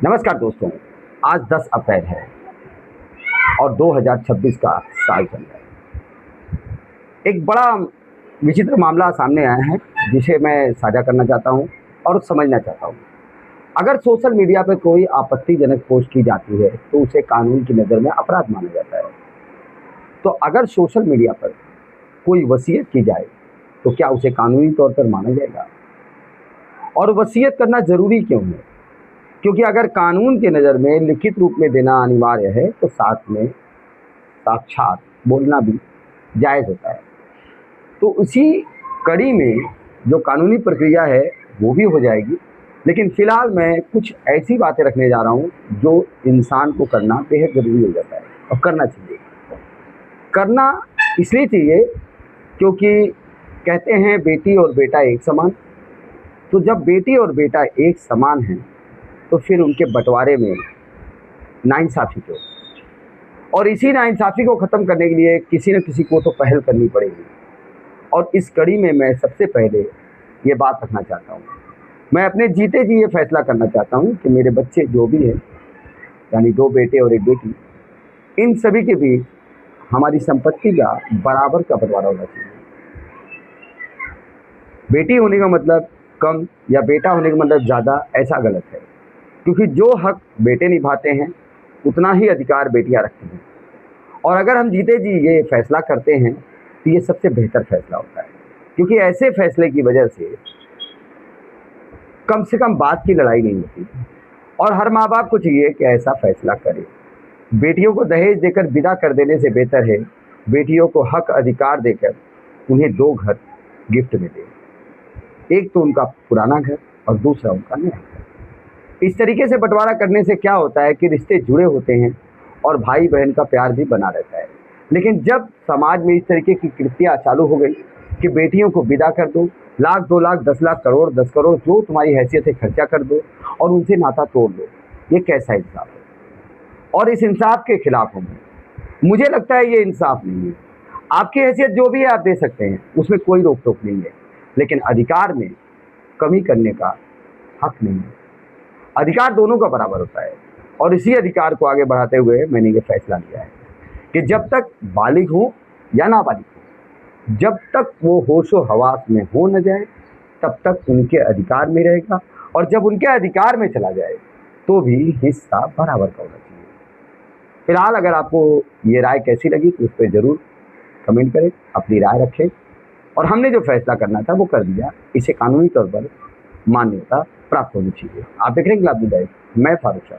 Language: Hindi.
नमस्कार दोस्तों, आज 10 अप्रैल है और 2026 का साल चल रहा है। एक बड़ा विचित्र मामला सामने आया है जिसे मैं साझा करना चाहता हूँ और समझना चाहता हूँ। अगर सोशल मीडिया पर कोई आपत्तिजनक पोस्ट की जाती है तो उसे कानून की नज़र में अपराध माना जाता है। तो अगर सोशल मीडिया पर कोई वसीयत की जाए तो क्या उसे कानूनी तौर पर माना जाएगा? और वसीयत करना ज़रूरी क्यों है? क्योंकि अगर कानून की नज़र में लिखित रूप में देना अनिवार्य है तो साथ में साक्षात बोलना भी जायज़ होता है। तो उसी कड़ी में जो कानूनी प्रक्रिया है वो भी हो जाएगी। लेकिन फ़िलहाल मैं कुछ ऐसी बातें रखने जा रहा हूँ जो इंसान को करना बेहद ज़रूरी हो जाता है और करना चाहिए। करना इसलिए चाहिए क्योंकि कहते हैं बेटी और बेटा एक समान। तो जब बेटी और बेटा एक समान हैं तो फिर उनके बंटवारे में नाइंसाफ़ी क्यों? और इसी नाइंसाफ़ी को ख़त्म करने के लिए किसी न किसी को तो पहल करनी पड़ेगी। और इस कड़ी में मैं सबसे पहले ये बात रखना चाहता हूँ, मैं अपने जीते जी ये फ़ैसला करना चाहता हूँ कि मेरे बच्चे जो भी हैं, यानी 2 बेटे और 1 बेटी, इन सभी के बीच हमारी संपत्ति का बराबर का बंटवारा होना चाहिए। बेटी होने का मतलब कम या बेटा होने का मतलब ज़्यादा, ऐसा गलत है। क्योंकि जो हक बेटे निभाते हैं उतना ही अधिकार बेटियां रखती हैं। और अगर हम जीते जी ये फैसला करते हैं तो ये सबसे बेहतर फैसला होता है, क्योंकि ऐसे फैसले की वजह से कम बात की लड़ाई नहीं होती। और हर माँ बाप को चाहिए कि ऐसा फैसला करे। बेटियों को दहेज देकर विदा कर देने से बेहतर है बेटियों को हक अधिकार देकर उन्हें 2 घर गिफ्ट में दे, एक तो उनका पुराना घर और दूसरा उनका नया घर। इस तरीके से बंटवारा करने से क्या होता है कि रिश्ते जुड़े होते हैं और भाई बहन का प्यार भी बना रहता है। लेकिन जब समाज में इस तरीके की कृतियाँ चालू हो गई कि बेटियों को विदा कर दो, लाख 2 लाख 10 लाख करोड़ 10 करोड़ जो तुम्हारी हैसियत है खर्चा कर दो और उनसे नाता तोड़ दो, ये कैसा इंसाफ है? और इस इंसाफ के खिलाफ हूँ मैं। मुझे लगता है ये इंसाफ नहीं है। आपकी हैसियत जो भी है आप दे सकते हैं, उसमें कोई रोक टोक नहीं है, लेकिन अधिकार में कमी करने का हक नहीं है। अधिकार दोनों का बराबर होता है। और इसी अधिकार को आगे बढ़ाते हुए मैंने ये फैसला लिया है कि जब तक बालिग हो या नाबालिग हो, जब तक वो होशो हवास में हो न जाए तब तक उनके अधिकार में रहेगा, और जब उनके अधिकार में चला जाए तो भी हिस्सा बराबर का होना चाहिए। फिलहाल अगर आपको ये राय कैसी लगी तो उस पर ज़रूर कमेंट करें, अपनी राय रखें। और हमने जो फैसला करना था वो कर दिया, इसे कानूनी तौर पर मान्यता प्राप्त होनी चाहिए। आप देख रहे हैं गुलाबी लाइव, मैं फारूक शाह।